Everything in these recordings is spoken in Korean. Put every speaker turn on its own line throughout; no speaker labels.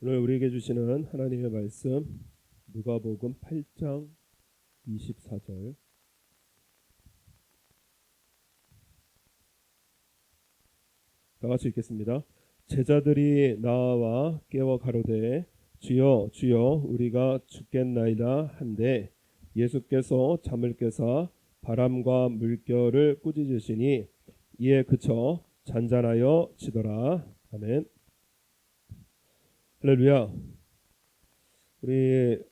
오늘 우리에게 주시는 하나님의 말씀 누가복음 8장 24절 다 같이 읽겠습니다. 제자들이 나와 깨워 가로되 주여 주여 우리가 죽겠나이다 한데 예수께서 잠을 깨사 바람과 물결을 꾸짖으시니 이에 그쳐 잔잔하여 지더라. 아멘. 할렐루야.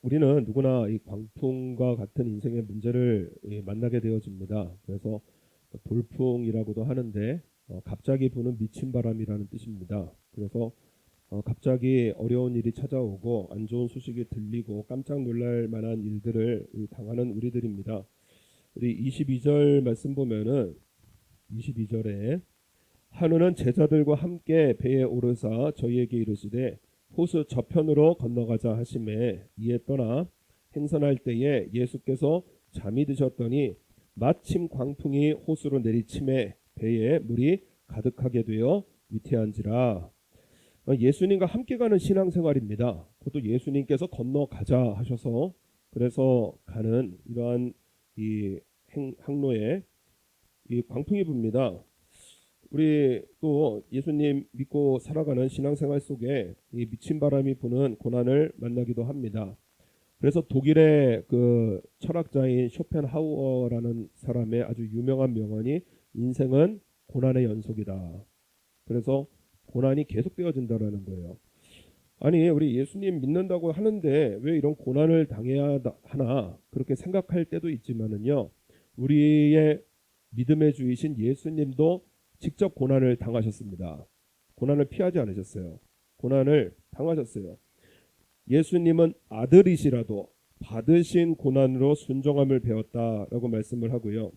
우리는 누구나 이 광풍과 같은 인생의 문제를 만나게 되어집니다. 그래서 돌풍이라고도 하는데 갑자기 부는 미친 바람이라는 뜻입니다. 그래서 갑자기 어려운 일이 찾아오고 안 좋은 소식이 들리고 깜짝 놀랄 만한 일들을 당하는 우리들입니다. 우리 22절 말씀 보면은 22절에 한우는 제자들과 함께 배에 오르사 저희에게 이르시되 호수 저편으로 건너가자 하심에 이에 떠나 행선할 때에 예수께서 잠이 드셨더니 마침 광풍이 호수로 내리침에 배에 물이 가득하게 되어 위태한지라. 예수님과 함께 가는 신앙생활입니다. 그것도 예수님께서 건너가자 하셔서 그래서 가는 이러한 이 항로에 이 광풍이 붑니다. 우리 또 예수님 믿고 살아가는 신앙생활 속에 이 미친 바람이 부는 고난을 만나기도 합니다. 그래서 독일의 그 철학자인 쇼펜하우어라는 사람의 아주 유명한 명언이 인생은 고난의 연속이다. 그래서 고난이 계속되어진다라는 거예요. 아니 우리 예수님 믿는다고 하는데 왜 이런 고난을 당해야 하나 그렇게 생각할 때도 있지만은요. 우리의 믿음의 주이신 예수님도 직접 고난을 당하셨습니다. 고난을 피하지 않으셨어요. 고난을 당하셨어요. 예수님은 아들이시라도 받으신 고난으로 순종함을 배웠다라고 말씀을 하고요.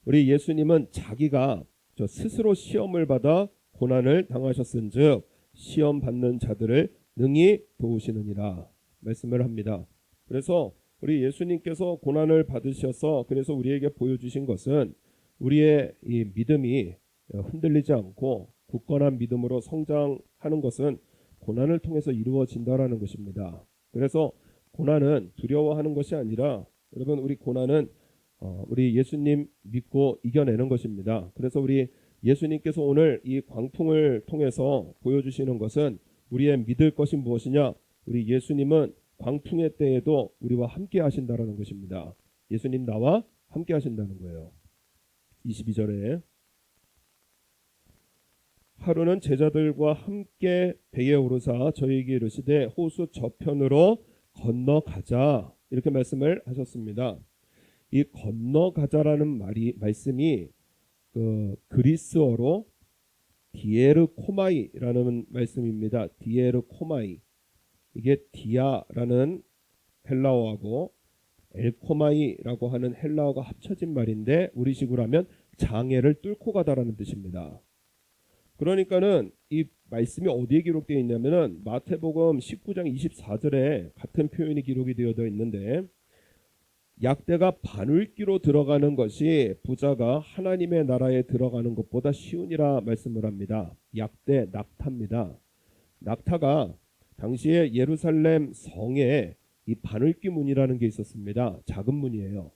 우리 예수님은 자기가 스스로 시험을 받아 고난을 당하셨은즉 시험 받는 자들을 능히 도우시느니라 말씀을 합니다. 그래서 우리 예수님께서 고난을 받으셔서 그래서 우리에게 보여주신 것은 우리의 이 믿음이 흔들리지 않고 굳건한 믿음으로 성장하는 것은 고난을 통해서 이루어진다라는 것입니다. 그래서 고난은 두려워하는 것이 아니라 여러분 우리 고난은 우리 예수님 믿고 이겨내는 것입니다. 그래서 우리 예수님께서 오늘 이 광풍을 통해서 보여주시는 것은 우리의 믿을 것이 무엇이냐? 우리 예수님은 광풍의 때에도 우리와 함께 하신다라는 것입니다. 예수님 나와 함께 하신다는 거예요. 22절에 하루는 제자들과 함께 배에 오르사 저희에게 이르시되 호수 저편으로 건너가자 이렇게 말씀을 하셨습니다. 이 건너가자라는 말씀이 그리스어로 디에르코마이라는 말씀입니다. 디에르코마이 이게 디아라는 헬라어하고 엘코마이라고 하는 헬라어가 합쳐진 말인데 우리식으로 하면 장애를 뚫고 가다라는 뜻입니다. 그러니까는 이 말씀이 어디에 기록되어 있냐면은 마태복음 19장 24절에 같은 표현이 기록이 되어 있는데 약대가 바늘기로 들어가는 것이 부자가 하나님의 나라에 들어가는 것보다 쉬우니라 말씀을 합니다. 약대 낙타입니다. 낙타가 당시에 예루살렘 성에 이 바늘귀 문이라는 게 있었습니다. 작은 문이에요.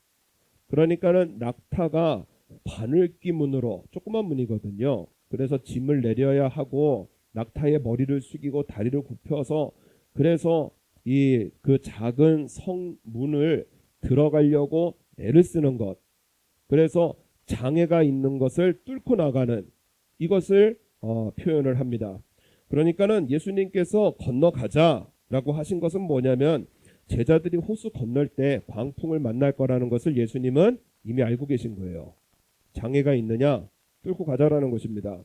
그러니까는 낙타가 바늘귀 문으로 조그만 문이거든요. 그래서 짐을 내려야 하고 낙타의 머리를 숙이고 다리를 굽혀서 그래서 이 그 작은 성문을 들어가려고 애를 쓰는 것. 그래서 장애가 있는 것을 뚫고 나가는 이것을 표현을 합니다. 그러니까는 예수님께서 건너가자라고 하신 것은 뭐냐면 제자들이 호수 건널 때 광풍을 만날 거라는 것을 예수님은 이미 알고 계신 거예요. 장애가 있느냐? 뚫고 가자라는 것입니다.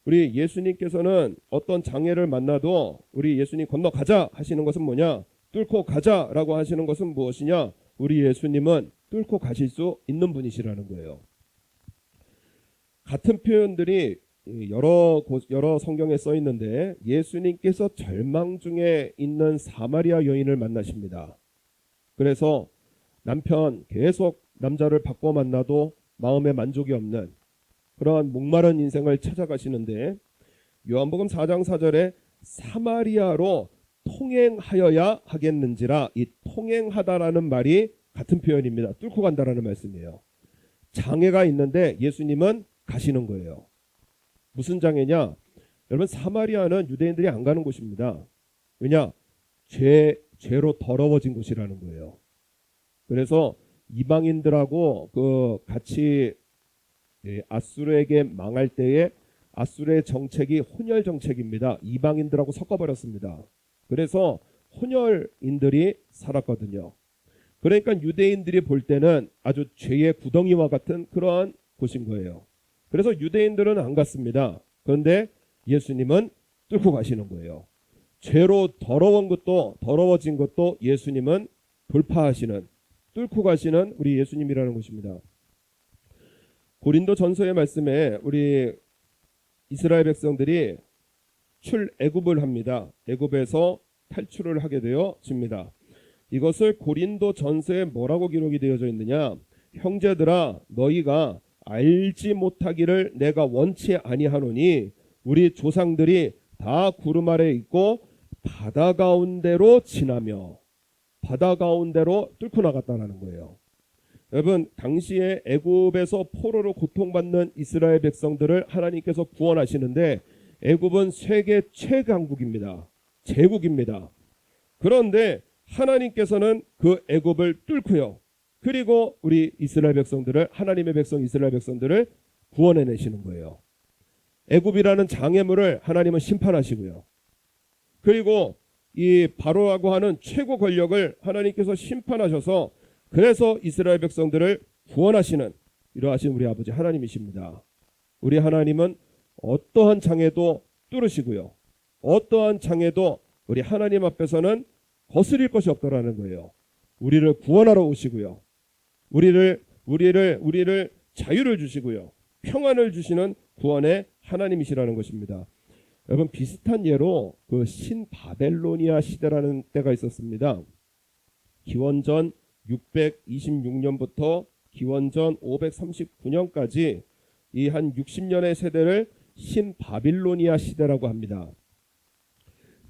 우리 예수님께서는 어떤 장애를 만나도 우리 예수님 건너가자 하시는 것은 뭐냐? 뚫고 가자라고 하시는 것은 무엇이냐? 우리 예수님은 뚫고 가실 수 있는 분이시라는 거예요. 같은 표현들이 여러 성경에 써 있는데 예수님께서 절망 중에 있는 사마리아 여인을 만나십니다. 그래서 남편 계속 남자를 바꿔 만나도 마음에 만족이 없는 그러한 목마른 인생을 찾아가시는데 요한복음 4장 4절에 사마리아로 통행하여야 하겠는지라. 이 통행하다라는 말이 같은 표현입니다. 뚫고 간다라는 말씀이에요. 장애가 있는데 예수님은 가시는 거예요. 무슨 장애냐? 여러분, 사마리아는 유대인들이 안 가는 곳입니다. 왜냐? 죄로 더러워진 곳이라는 거예요. 그래서 이방인들하고 같이 아수르에게 망할 때에 아수르의 정책이 혼혈 정책입니다. 이방인들하고 섞어버렸습니다. 그래서 혼혈인들이 살았거든요. 그러니까 유대인들이 볼 때는 아주 죄의 구덩이와 같은 그러한 곳인 거예요. 그래서 유대인들은 안 갔습니다. 그런데 예수님은 뚫고 가시는 거예요. 죄로 더러워진 것도 예수님은 돌파하시는, 뚫고 가시는 우리 예수님이라는 것입니다. 고린도 전서의 말씀에 우리 이스라엘 백성들이 출애굽을 합니다. 애굽에서 탈출을 하게 되어집니다. 이것을 고린도 전서에 뭐라고 기록이 되어져 있느냐? 형제들아, 너희가 알지 못하기를 내가 원치 아니하노니 우리 조상들이 다 구름 아래 있고 바다 가운데로 지나며, 바다 가운데로 뚫고 나갔다는 거예요. 여러분, 당시에 애굽에서 포로로 고통받는 이스라엘 백성들을 하나님께서 구원하시는데 애굽은 세계 최강국입니다. 제국입니다. 그런데 하나님께서는 그 애굽을 뚫고요, 그리고 우리 이스라엘 백성들을, 하나님의 백성 이스라엘 백성들을 구원해내시는 거예요. 애굽이라는 장애물을 하나님은 심판하시고요, 그리고 이 바로라고 하는 최고 권력을 하나님께서 심판하셔서 그래서 이스라엘 백성들을 구원하시는 이러하신 우리 아버지 하나님이십니다. 우리 하나님은 어떠한 장애도 뚫으시고요, 어떠한 장애도 우리 하나님 앞에서는 거스릴 것이 없더라는 거예요. 우리를 구원하러 오시고요, 우리를 자유를 주시고요, 평안을 주시는 구원의 하나님이시라는 것입니다. 여러분, 비슷한 예로 그 신바벨로니아 시대라는 때가 있었습니다. 기원전 626년부터 기원전 539년까지 이 한 60년의 세대를 신바빌로니아 시대라고 합니다.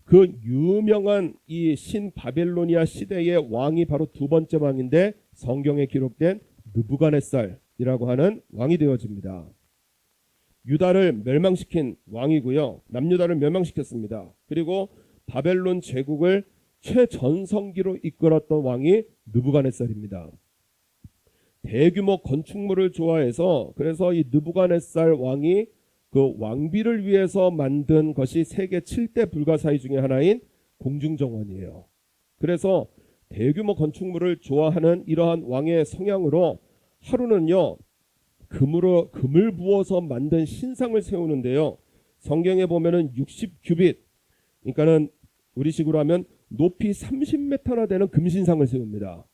그 유명한 이 신바벨로니아 시대의 왕이 바로 두 번째 왕인데 성경에 기록된 느부갓네살이라고 하는 왕이 되어집니다. 유다를 멸망시킨 왕이고요, 남유다를 멸망시켰습니다. 그리고 바벨론 제국을 최전성기로 이끌었던 왕이 느부갓네살입니다. 대규모 건축물을 좋아해서 그래서 이 느부갓네살 왕이 그 왕비를 위해서 만든 것이 세계 7대 불가사의 중에 하나인 공중정원이에요. 그래서 대규모 건축물을 좋아하는 이러한 왕의 성향으로 하루는요, 금을 부어서 만든 신상을 세우는데요, 성경에 보면은 60규빗, 그러니까는 우리식으로 하면 높이 30m나 되는 금신상을 세웁니다.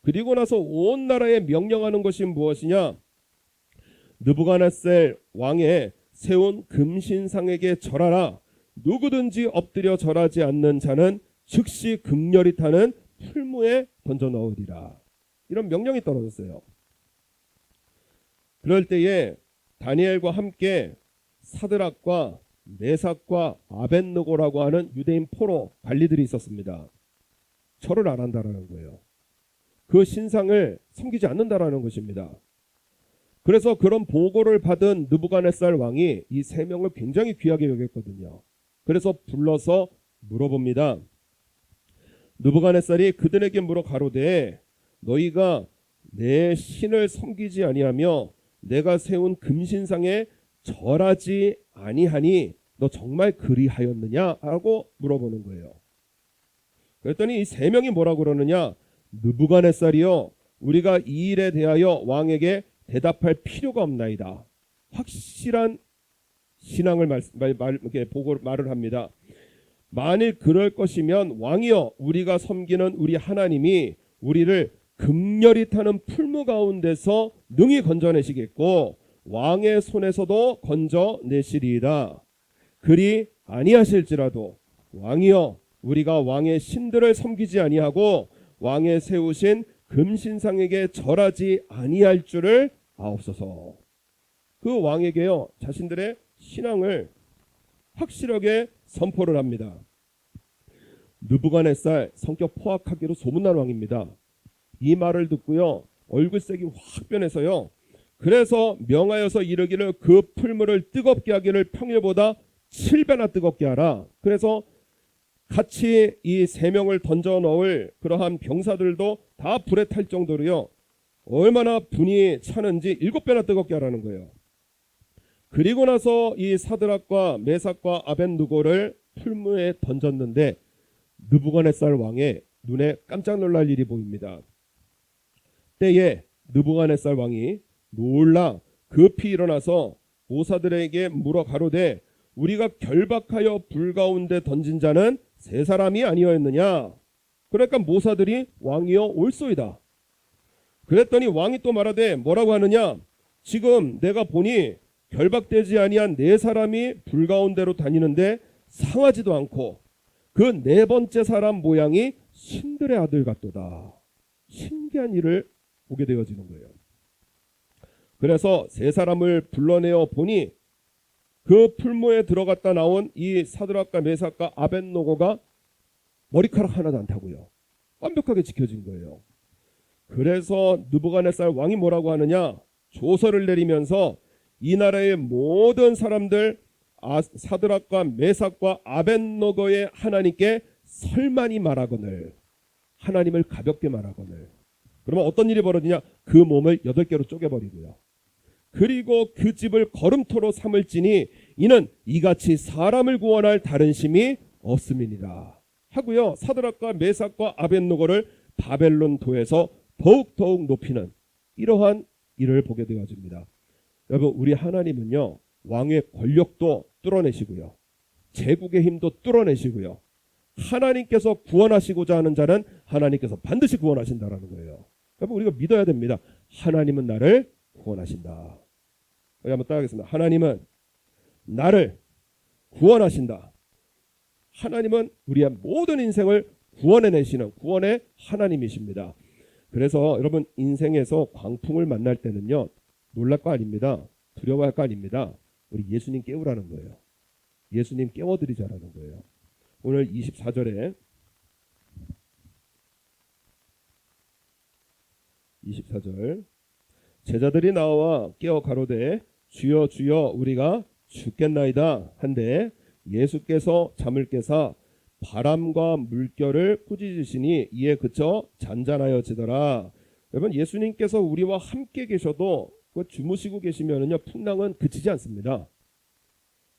그리고 나서 온 나라에 명령하는 것이 무엇이냐? 느부갓네살 왕의 세운 금신상에게 절하라. 누구든지 엎드려 절하지 않는 자는 즉시 극렬히 타는 풀무에 던져 넣으리라. 이런 명령이 떨어졌어요. 그럴 때에 다니엘과 함께 사드락과 메삭과 아벳느고라고 하는 유대인 포로 관리들이 있었습니다. 절을 안 한다라는 거예요. 그 신상을 섬기지 않는다라는 것입니다. 그래서 그런 보고를 받은 느부갓네살 왕이 이 세 명을 굉장히 귀하게 여겼거든요. 그래서 불러서 물어봅니다. 느부갓네살이 그들에게 물어 가로되 너희가 내 신을 섬기지 아니하며 내가 세운 금신상에 절하지 아니하니 너 정말 그리하였느냐? 하고 물어보는 거예요. 그랬더니 이 세 명이 뭐라고 그러느냐? 느부갓네살이요, 우리가 이 일에 대하여 왕에게 대답할 필요가 없나이다. 확실한 신앙을 말을 합니다. 만일 그럴 것이면 왕이여, 우리가 섬기는 우리 하나님이 우리를 극렬히 타는 풀무 가운데서 능히 건져내시겠고 왕의 손에서도 건져내시리이다. 그리 아니하실지라도 왕이여, 우리가 왕의 신들을 섬기지 아니하고 왕의 세우신 금신상에게 절하지 아니할 줄을 아옵소서. 그 왕에게요, 자신들의 신앙을 확실하게 선포를 합니다. 느부갓네살 성격 포악하기로 소문난 왕입니다. 이 말을 듣고요 얼굴색이 확 변해서요 그래서 명하여서 이르기를 그 풀물을 뜨겁게 하기를 평일보다 7배나 뜨겁게 하라. 그래서 같이 이 3명을 던져 넣을 그러한 병사들도 다 불에 탈 정도로요 얼마나 분이 차는지 7배나 뜨겁게 하라는 거예요. 그리고 나서 이 사드락과 메삭과 아벳느고를 풀무에 던졌는데 느부갓네살 왕의 눈에 깜짝 놀랄 일이 보입니다. 때에 느부갓네살 왕이 놀라 급히 일어나서 모사들에게 물어 가로되 우리가 결박하여 불 가운데 던진 자는 3사람이 아니었느냐. 그러니까 모사들이 왕이여 옳소이다. 그랬더니 왕이 또 말하되 뭐라고 하느냐. 지금 내가 보니 결박되지 아니한 4사람이 불 가운데로 다니는데 상하지도 않고 그 4번째 사람 모양이 신들의 아들 같도다. 신기한 일을 보게 되어지는 거예요. 그래서 3사람을 불러내어 보니 그 풀무에 들어갔다 나온 이 사드락과 메삭과 아벳느고가 머리카락 하나도 안 타고요. 완벽하게 지켜진 거예요. 그래서 느부갓네살 왕이 뭐라고 하느냐. 조서를 내리면서 이 나라의 모든 사람들 사드락과 메삭과 아벳느고의 하나님께 설만히 말하거늘 하나님을 가볍게 말하거늘. 그러면 어떤 일이 벌어지냐. 그 몸을 8개로 쪼개버리고요. 그리고 그 집을 걸음토로 삼을지니 이는 이같이 사람을 구원할 다른 심이 없음이니라 하고요. 사드락과 메삭과 아벳느고를 바벨론 도에서 더욱 높이는 이러한 일을 보게 되어집니다. 여러분 우리 하나님은요 왕의 권력도 뚫어내시고요 제국의 힘도 뚫어내시고요 하나님께서 구원하시고자 하는 자는 하나님께서 반드시 구원하신다라는 거예요. 여러분 우리가 믿어야 됩니다. 하나님은 나를 구원하신다. 여기 한번 따라하겠습니다. 하나님은 나를 구원하신다. 하나님은 우리의 모든 인생을 구원해내시는 구원의 하나님이십니다. 그래서 여러분 인생에서 광풍을 만날 때는요 놀랄 거 아닙니다. 두려워할 거 아닙니다. 우리 예수님 깨우라는 거예요. 예수님 깨워드리자라는 거예요. 오늘 24절에 24절 제자들이 나와 깨어 가로되 주여 주여 우리가 죽겠나이다 한데 예수께서 잠을 깨사 바람과 물결을 꾸짖으시니 이에 그쳐 잔잔하여지더라. 여러분 예수님께서 우리와 함께 계셔도 주무시고 계시면은요 풍랑은 그치지 않습니다.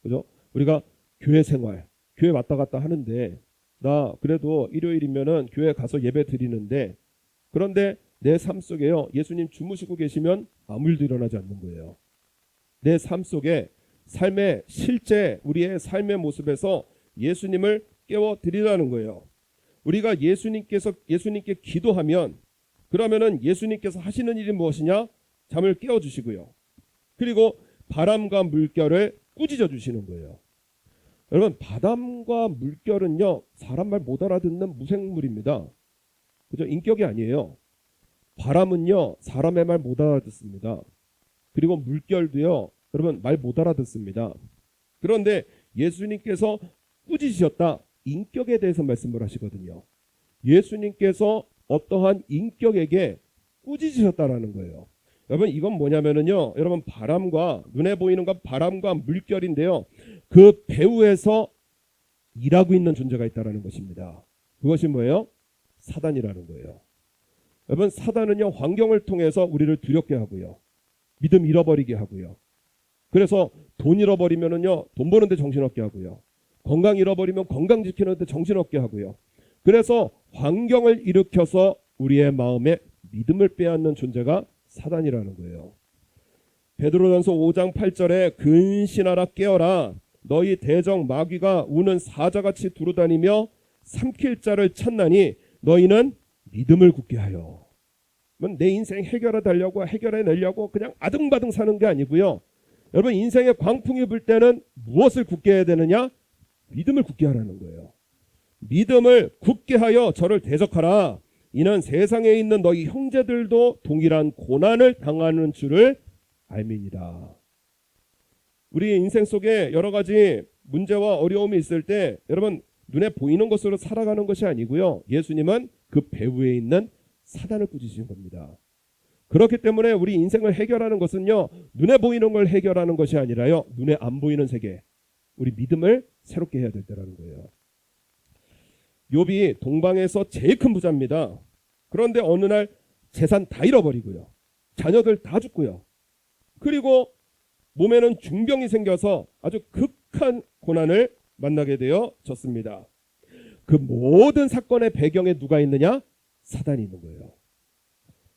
그죠? 우리가 교회 생활, 교회 왔다 갔다 하는데 나 그래도 일요일이면은 교회 가서 예배 드리는데 그런데 내 삶 속에요 예수님 주무시고 계시면 아무 일도 일어나지 않는 거예요. 내 삶 속에 삶의 실제 우리의 삶의 모습에서 예수님을 깨워드리라는 거예요. 우리가 예수님께 기도하면 그러면은 예수님께서 하시는 일이 무엇이냐? 잠을 깨워주시고요. 그리고 바람과 물결을 꾸짖어 주시는 거예요. 여러분 바람과 물결은요 사람 말 못 알아듣는 무생물입니다. 그죠? 인격이 아니에요. 바람은요 사람의 말 못 알아듣습니다. 그리고 물결도요 여러분 말 못 알아듣습니다. 그런데 예수님께서 꾸짖으셨다. 인격에 대해서 말씀을 하시거든요. 예수님께서 어떠한 인격에게 꾸짖으셨다라는 거예요. 여러분 이건 뭐냐면은요 여러분 바람과 눈에 보이는 건 바람과 물결인데요 그 배후에서 일하고 있는 존재가 있다라는 것입니다. 그것이 뭐예요? 사단이라는 거예요. 여러분 사단은요 환경을 통해서 우리를 두렵게 하고요 믿음 잃어버리게 하고요 그래서 돈 잃어버리면은요 돈 버는데 정신없게 하고요 건강 잃어버리면 건강 지키는데 정신없게 하고요 그래서 환경을 일으켜서 우리의 마음에 믿음을 빼앗는 존재가 사단이라는 거예요. 베드로전서 5장 8절에 근신하라 깨어라 너희 대적 마귀가 우는 사자같이 두루다니며 삼킬 자를 찾나니 너희는 믿음을 굳게 하여. 내 인생 해결해내려고 그냥 아등바등 사는 게 아니고요. 여러분 인생의 광풍이 불 때는 무엇을 굳게 해야 되느냐? 믿음을 굳게 하라는 거예요. 믿음을 굳게 하여 저를 대적하라. 이는 세상에 있는 너희 형제들도 동일한 고난을 당하는 줄을 알미니라. 우리 인생 속에 여러 가지 문제와 어려움이 있을 때 여러분 눈에 보이는 것으로 살아가는 것이 아니고요. 예수님은 그 배후에 있는 사단을 꾸짖으신 겁니다. 그렇기 때문에 우리 인생을 해결하는 것은요. 눈에 보이는 걸 해결하는 것이 아니라요. 눈에 안 보이는 세계. 우리 믿음을 새롭게 해야 될 때라는 거예요. 욥이 동방에서 제일 큰 부자입니다. 그런데 어느 날 재산 다 잃어버리고요. 자녀들 다 죽고요. 그리고 몸에는 중병이 생겨서 아주 극한 고난을 만나게 되어졌습니다. 그 모든 사건의 배경에 누가 있느냐? 사단이 있는 거예요.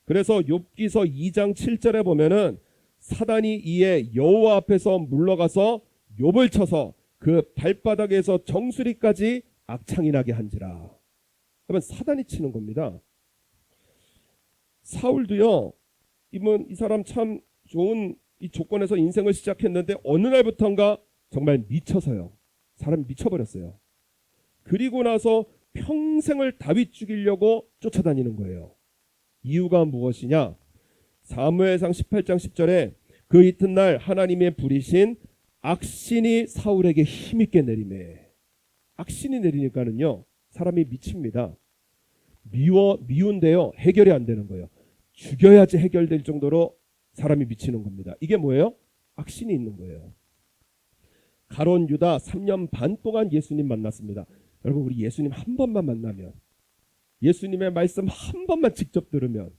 그래서 욥기서 2장 7절에 보면은 사단이 이에 여호와 앞에서 물러가서 욥을 쳐서 그 발바닥에서 정수리까지 악창이 나게 한지라. 그러면 사단이 치는 겁니다. 사울도요. 이 사람 참 좋은 이 조건에서 인생을 시작했는데 어느 날부턴가 정말 미쳐서요. 사람이 미쳐버렸어요. 그리고 나서 평생을 다윗 죽이려고 쫓아다니는 거예요. 이유가 무엇이냐? 사무엘상 18장 10절에 그 이튿날 하나님의 불이신 악신이 사울에게 힘있게 내리매. 악신이 내리니까는요. 사람이 미칩니다. 미운데요. 해결이 안 되는 거예요. 죽여야지 해결될 정도로 사람이 미치는 겁니다. 이게 뭐예요? 악신이 있는 거예요. 가론 유다 3년 반 동안 예수님 만났습니다. 여러분 우리 예수님 한 번만 만나면 예수님의 말씀 한 번만 직접 들으면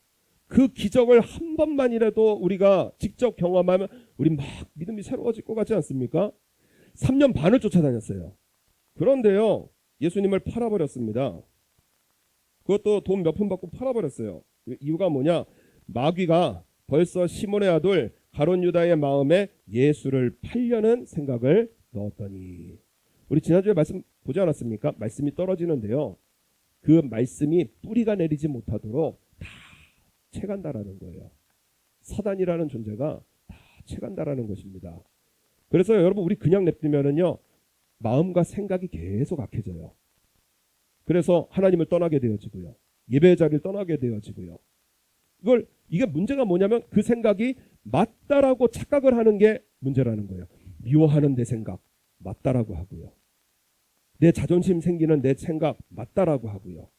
그 기적을 한 번만이라도 우리가 직접 경험하면 우리 막 믿음이 새로워질 것 같지 않습니까? 3년 반을 쫓아다녔어요. 그런데요. 예수님을 팔아버렸습니다. 그것도 돈 몇 푼 받고 팔아버렸어요. 이유가 뭐냐? 마귀가 벌써 시몬의 아들 가론 유다의 마음에 예수를 팔려는 생각을 넣었더니 우리 지난주에 말씀 보지 않았습니까? 말씀이 떨어지는데요. 그 말씀이 뿌리가 내리지 못하도록 다 채간다라는 거예요. 사단이라는 존재가 다 채간다라는 것입니다. 그래서 여러분 우리 그냥 냅두면은요. 마음과 생각이 계속 악해져요. 그래서 하나님을 떠나게 되어지고요. 예배의 자리를 떠나게 되어지고요. 이게 문제가 뭐냐면 그 생각이 맞다라고 착각을 하는 게 문제라는 거예요. 미워하는 내 생각 맞다라고 하고요. 내 자존심 생기는 내 생각 맞다라고 하고요.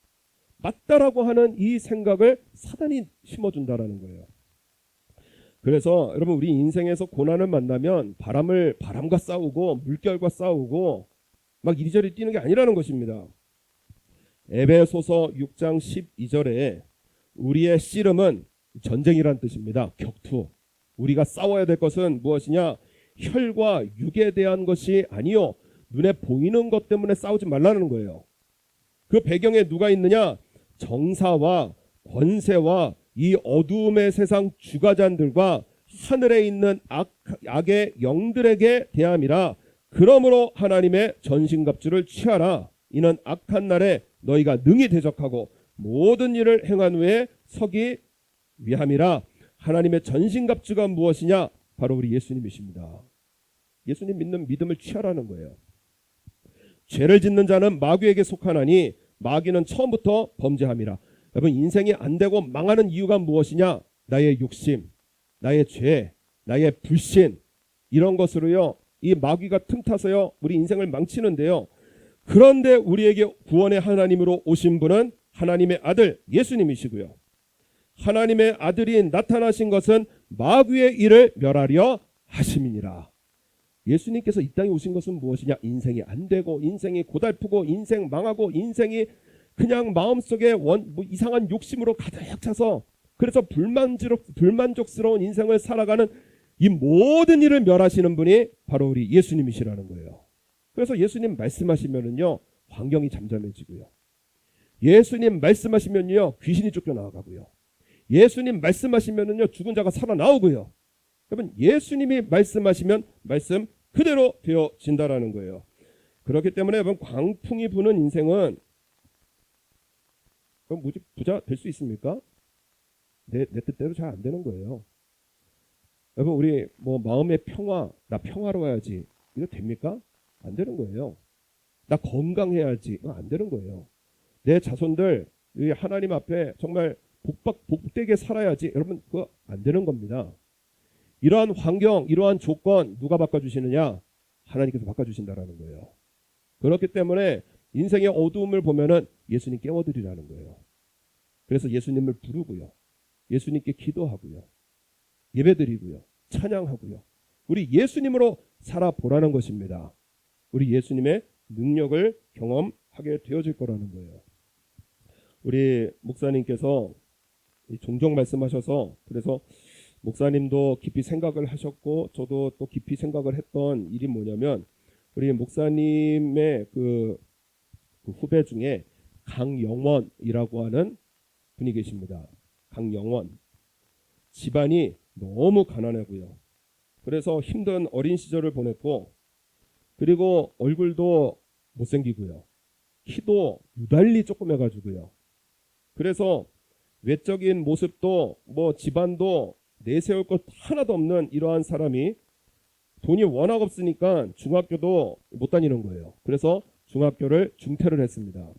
맞다라고 하는 이 생각을 사단이 심어준다라는 거예요. 그래서 여러분 우리 인생에서 고난을 만나면 바람과 싸우고 물결과 싸우고 막 이리저리 뛰는 게 아니라는 것입니다. 에베소서 6장 12절에 우리의 씨름은 전쟁이란 뜻입니다. 격투. 우리가 싸워야 될 것은 무엇이냐? 혈과 육에 대한 것이 아니요. 눈에 보이는 것 때문에 싸우지 말라는 거예요. 그 배경에 누가 있느냐? 정사와 권세와 이 어두움의 세상 주가잔들과 하늘에 있는 악의 영들에게 대함이라. 그러므로 하나님의 전신갑주를 취하라. 이는 악한 날에 너희가 능히 대적하고 모든 일을 행한 후에 서기 위함이라. 하나님의 전신갑주가 무엇이냐? 바로 우리 예수님이십니다. 예수님 믿는 믿음을 취하라는 거예요. 죄를 짓는 자는 마귀에게 속하나니 마귀는 처음부터 범죄함이라. 여러분 인생이 안 되고 망하는 이유가 무엇이냐? 나의 욕심, 나의 죄, 나의 불신 이런 것으로요. 이 마귀가 틈타서요. 우리 인생을 망치는데요. 그런데 우리에게 구원의 하나님으로 오신 분은 하나님의 아들 예수님이시고요. 하나님의 아들이 나타나신 것은 마귀의 일을 멸하려 하심이니라. 예수님께서 이 땅에 오신 것은 무엇이냐? 인생이 안 되고 인생이 고달프고 인생 망하고 인생이 그냥 마음속에 이상한 욕심으로 가득 차서 그래서 불만족스러운 인생을 살아가는 이 모든 일을 멸하시는 분이 바로 우리 예수님이시라는 거예요. 그래서 예수님 말씀하시면은요 환경이 잠잠해지고요. 예수님 말씀하시면요 귀신이 쫓겨나가고요. 예수님 말씀하시면은요 죽은 자가 살아나오고요. 여러분 예수님이 말씀하시면 말씀 그대로 되어진다라는 거예요. 그렇기 때문에 여러분 광풍이 부는 인생은 그럼 뭐지 부자 될 수 있습니까? 내 뜻대로 잘 안 되는 거예요. 여러분 우리 뭐 마음의 평화 나 평화로워야지 이거 됩니까? 안 되는 거예요. 나 건강해야지 이거 안 되는 거예요. 내 자손들 하나님 앞에 정말 복되게 살아야지 여러분 그거 안 되는 겁니다. 이러한 환경 이러한 조건 누가 바꿔주시느냐? 하나님께서 바꿔주신다라는 거예요. 그렇기 때문에 인생의 어두움을 보면은 예수님 깨워드리라는 거예요. 그래서 예수님을 부르고요, 예수님께 기도하고요, 예배드리고요, 찬양하고요, 우리 예수님으로 살아보라는 것입니다. 우리 예수님의 능력을 경험하게 되어질 거라는 거예요. 우리 목사님께서 종종 말씀하셔서, 그래서 목사님도 깊이 생각을 하셨고 저도 또 깊이 생각을 했던 일이 뭐냐면, 우리 목사님의 그 후배 중에 강영원이라고 하는 분이 계십니다. 강영원. 집안이 너무 가난하고요, 그래서 힘든 어린 시절을 보냈고, 그리고 얼굴도 못생기고요, 키도 유달리 조그매가지고요, 그래서 외적인 모습도 뭐 집안도 내세울 것 하나도 없는 이러한 사람이 돈이 워낙 없으니까 중학교도 못 다니는 거예요. 그래서 중학교를 중퇴를 했습니다.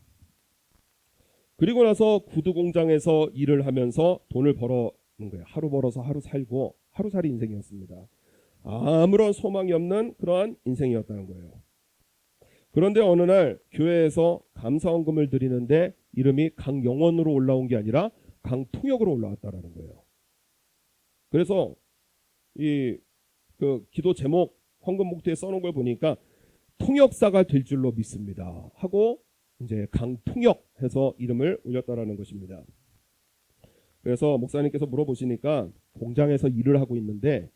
그리고 나서 구두 공장에서 일을 하면서 돈을 벌어는 거예요. 하루 벌어서 하루 살고, 하루살이 인생이었습니다. 아무런 소망이 없는 그러한 인생이었다는 거예요. 그런데 어느 날 교회에서 감사원금을 드리는데 이름이 강영원으로 올라온 게 아니라 강통역으로 올라왔다라는 거예요. 그래서 이 기도 제목 헌금 목표에 써놓은 걸 보니까 통역사가 될 줄로 믿습니다 하고 이제 강통역 해서 이름을 올렸다라는 것입니다. 그래서 목사님께서 물어보시니까 공장에서 일을 하고 있는데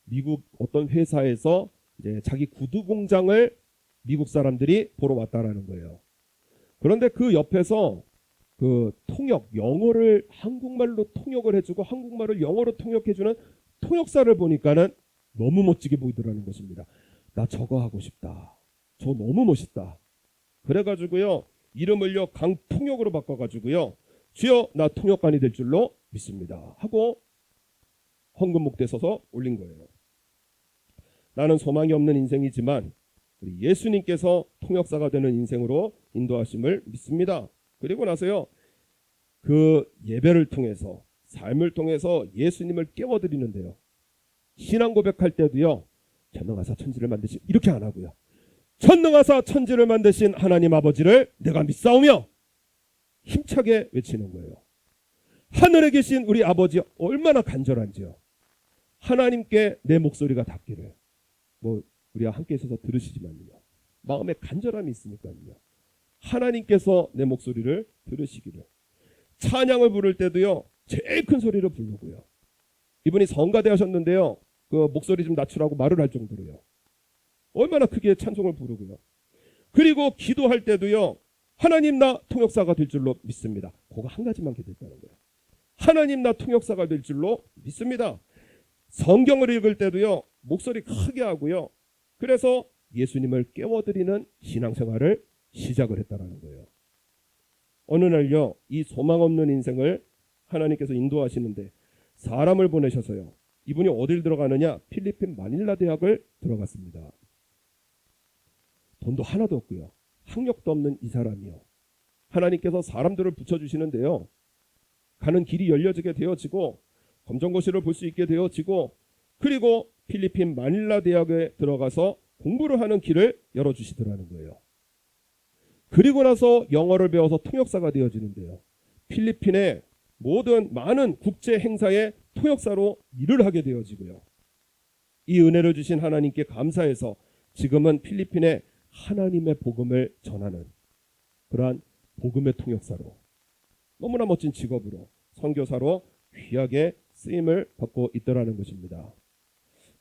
미국 어떤 회사에서 이제 자기 구두 공장을 미국 사람들이 보러 왔다라는 거예요. 그런데 그 옆에서 그 통역, 영어를 한국말로 통역을 해주고 한국말을 영어로 통역해주는 통역사를 보니까는 너무 멋지게 보이더라는 것입니다. 나 저거 하고 싶다, 저 너무 멋있다. 그래가지고요, 이름을요 강통역으로 바꿔가지고요, 주여 나 통역관이 될 줄로 믿습니다 하고 헌금 목대에 서서 올린 거예요. 나는 소망이 없는 인생이지만 우리 예수님께서 통역사가 되는 인생으로 인도하심을 믿습니다. 그리고 나서요, 그 예배를 통해서, 삶을 통해서 예수님을 깨워드리는데요, 신앙 고백할 때도요, 전능하사 천지를 만드신, 이렇게 안 하고요, 전능하사 천지를 만드신 하나님 아버지를 내가 믿사오며 힘차게 외치는 거예요. 하늘에 계신 우리 아버지 얼마나 간절한지요. 하나님께 내 목소리가 닿기를, 뭐 우리가 함께 있어서 들으시지만요, 마음에 간절함이 있으니까요, 하나님께서 내 목소리를 들으시기를. 찬양을 부를 때도요, 제일 큰 소리로 부르고요. 이분이 성가대 하셨는데요, 그 목소리 좀 낮추라고 말을 할 정도로요, 얼마나 크게 찬송을 부르고요. 그리고 기도할 때도요, 하나님 나 통역사가 될 줄로 믿습니다. 그거 한 가지만 기도했다는 거예요. 하나님 나 통역사가 될 줄로 믿습니다. 성경을 읽을 때도요, 목소리 크게 하고요. 그래서 예수님을 깨워드리는 신앙생활을 시작을 했다라는 거예요. 어느 날요, 이 소망 없는 인생을 하나님께서 인도하시는데 사람을 보내셔서요, 이분이 어딜 들어가느냐, 필리핀 마닐라 대학을 들어갔습니다. 돈도 하나도 없고요, 학력도 없는 이 사람이요, 하나님께서 사람들을 붙여주시는데요, 가는 길이 열려지게 되어지고 검정고시를 볼 수 있게 되어지고, 그리고 필리핀 마닐라 대학에 들어가서 공부를 하는 길을 열어주시더라는 거예요. 그리고 나서 영어를 배워서 통역사가 되어지는데요, 필리핀의 모든 많은 국제 행사의 통역사로 일을 하게 되어지고요, 이 은혜를 주신 하나님께 감사해서 지금은 필리핀에 하나님의 복음을 전하는 그러한 복음의 통역사로, 너무나 멋진 직업으로 선교사로 귀하게 쓰임을 받고 있더라는 것입니다.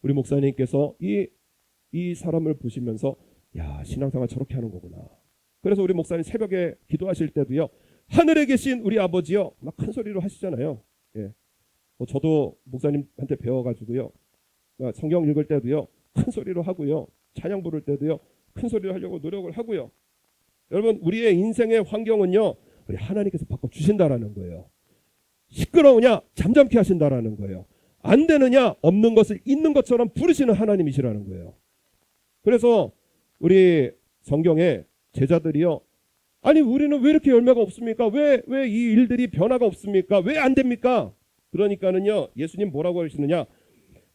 우리 목사님께서 이 사람을 보시면서, 야, 신앙생활 저렇게 하는 거구나. 그래서 우리 목사님 새벽에 기도하실 때도요, 하늘에 계신 우리 아버지요, 막 큰 소리로 하시잖아요. 예. 저도 목사님한테 배워가지고요, 성경 읽을 때도요 큰 소리로 하고요, 찬양 부를 때도요 큰 소리로 하려고 노력을 하고요. 여러분, 우리의 인생의 환경은요, 우리 하나님께서 바꿔주신다라는 거예요. 시끄러우냐 잠잠케 하신다라는 거예요. 안 되느냐 없는 것을 있는 것처럼 부르시는 하나님이시라는 거예요. 그래서 우리 성경에 제자들이요, 아니 우리는 왜 이렇게 열매가 없습니까? 왜 이 일들이 변화가 없습니까? 왜 안 됩니까? 그러니까는요, 예수님 뭐라고 하시느냐,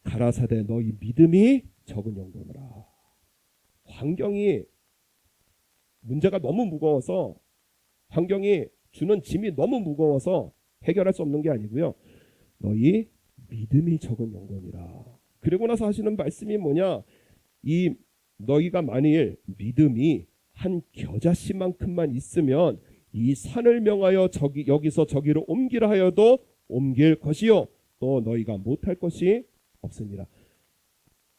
가라사대 너희 믿음이 적은 영혼이라. 환경이 문제가 너무 무거워서 환경이 주는 짐이 너무 무거워서 해결할 수 없는 게 아니고요. 너희 믿음이 적은 영광이라. 그리고 나서 하시는 말씀이 뭐냐? 이 너희가 만일 믿음이 한 겨자씨만큼만 있으면 이 산을 명하여 여기서 저기로 옮기라 하여도 옮길 것이요 또 너희가 못할 것이 없으니라.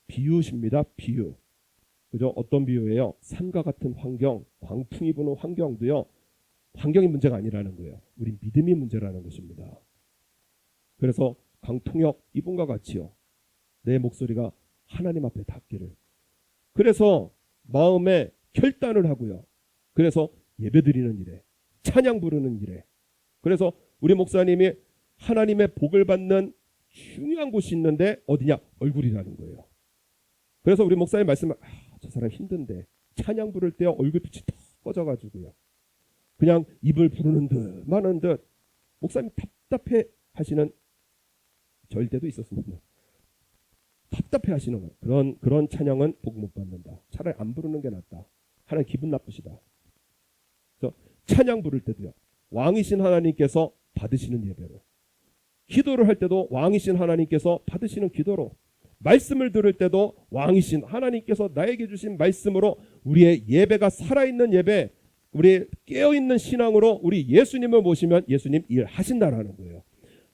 비유십니다. 비유. 그죠? 어떤 비유예요? 산과 같은 환경, 광풍이 부는 환경도요. 환경이 문제가 아니라는 거예요. 우리 믿음이 문제라는 것입니다. 그래서 강통역 이분과 같이요. 내 목소리가 하나님 앞에 닿기를. 그래서 마음에 결단을 하고요. 그래서 예배드리는 일에, 찬양 부르는 일에. 그래서 우리 목사님이 하나님의 복을 받는 중요한 곳이 있는데 어디냐? 얼굴이라는 거예요. 그래서 우리 목사님 말씀을 저 사람 힘든데 찬양 부를 때 얼굴빛이 턱 꺼져가지고요. 그냥 입을 부르는 듯 마는 듯 목사님 답답해 하시는 저일 때도 있었습니다. 답답해 하시는 그런 찬양은 복 못 받는다. 차라리 안 부르는 게 낫다. 하나님 기분 나쁘시다. 그래서 찬양 부를 때도요. 왕이신 하나님께서 받으시는 예배로, 기도를 할 때도 왕이신 하나님께서 받으시는 기도로, 말씀을 들을 때도 왕이신 하나님께서 나에게 주신 말씀으로 우리의 예배가 살아있는 예배, 우리 깨어있는 신앙으로 우리 예수님을 모시면 예수님 일하신다라는 거예요.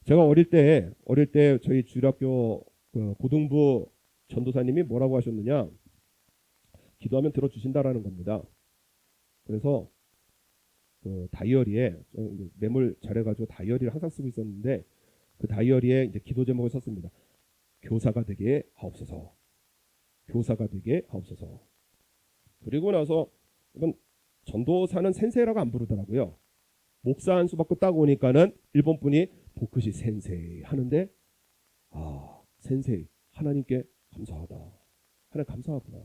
제가 어릴 때 저희 주일학교 고등부 전도사님이 뭐라고 하셨느냐? 기도하면 들어주신다라는 겁니다. 그래서 그 다이어리에 메모를 잘해가지고 다이어리를 항상 쓰고 있었는데 그 다이어리에 이제 기도 제목을 썼습니다. 교사가 되게 하옵소서. 교사가 되게 하옵소서. 그리고 나서 이건 전도사는 센세이라고 안 부르더라고요. 목사 한 수 받고 딱 오니까는 일본 분이 보크시 센세이 하는데 센세이 하나님께 감사하다. 하나님 감사하구나.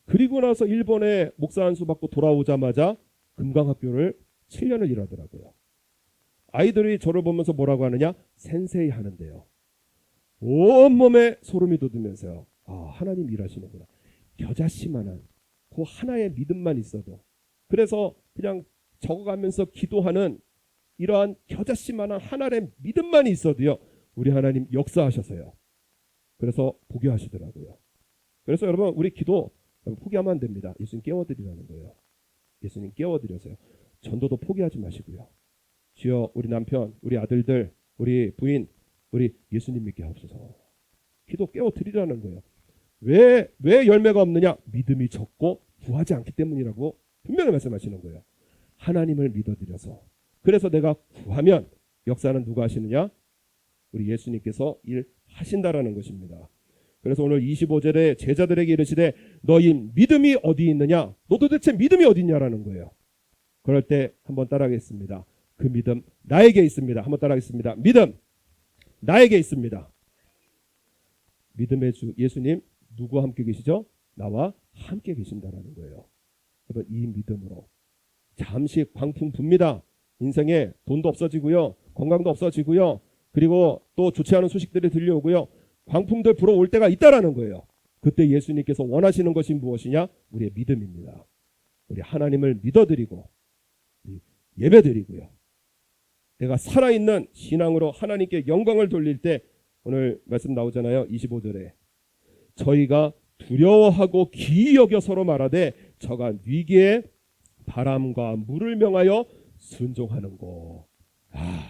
그리고 나서 일본에 목사 한 수 받고 돌아오자마자 금강학교를 7년을 일하더라고요. 아이들이 저를 보면서 뭐라고 하느냐? 센세이 하는데요. 온몸에 소름이 돋으면서요. 하나님 일하시는구나. 겨자씨만한 그 하나의 믿음만 있어도, 그래서 그냥 적어가면서 기도하는 이러한 겨자씨만한 하나의 믿음만 있어도요. 우리 하나님 역사하셔서요. 그래서 보게 하시더라고요. 그래서 여러분 우리 기도 포기하면 안 됩니다. 예수님 깨워드리라는 거예요. 예수님 깨워드려서요. 전도도 포기하지 마시고요. 주여 우리 남편, 우리 아들들, 우리 부인, 우리 예수님 믿게 하옵소서. 기도 깨워드리라는 거예요. 왜 열매가 없느냐? 믿음이 적고 구하지 않기 때문이라고 분명히 말씀하시는 거예요. 하나님을 믿어드려서. 그래서 내가 구하면 역사는 누가 하시느냐? 우리 예수님께서 일하신다라는 것입니다. 그래서 오늘 25절에 제자들에게 이르시되 너희 믿음이 어디 있느냐? 너 도대체 믿음이 어디 있냐라는 거예요. 그럴 때 한번 따라하겠습니다. 그 믿음 나에게 있습니다. 한번 따라하겠습니다. 믿음 나에게 있습니다. 믿음의 주 예수님 누구와 함께 계시죠? 나와 함께 계신다라는 거예요. 여러분 이 믿음으로 잠시 광풍 붑니다. 인생에 돈도 없어지고요. 건강도 없어지고요. 그리고 또 좋지 않은 소식들이 들려오고요. 광풍들 불어올 때가 있다라는 거예요. 그때 예수님께서 원하시는 것이 무엇이냐? 우리의 믿음입니다. 우리 하나님을 믿어드리고 예배드리고요. 내가 살아있는 신앙으로 하나님께 영광을 돌릴 때 오늘 말씀 나오잖아요. 25절에 저희가 두려워하고 기이 여겨 서로 말하되 저가 위기에 바람과 물을 명하여 순종하는고.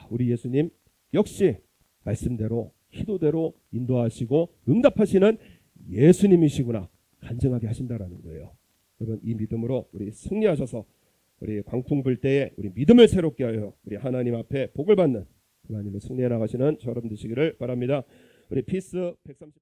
우리 예수님 역시 말씀대로 기도대로 인도하시고 응답하시는 예수님이시구나 간증하게 하신다라는 거예요. 여러분 이 믿음으로 우리 승리하셔서 우리 광풍 불 때에 우리 믿음을 새롭게 하여 우리 하나님 앞에 복을 받는 하나님을 승리해 나가시는 저 여러분 되시기를 바랍니다. 우리 피스 130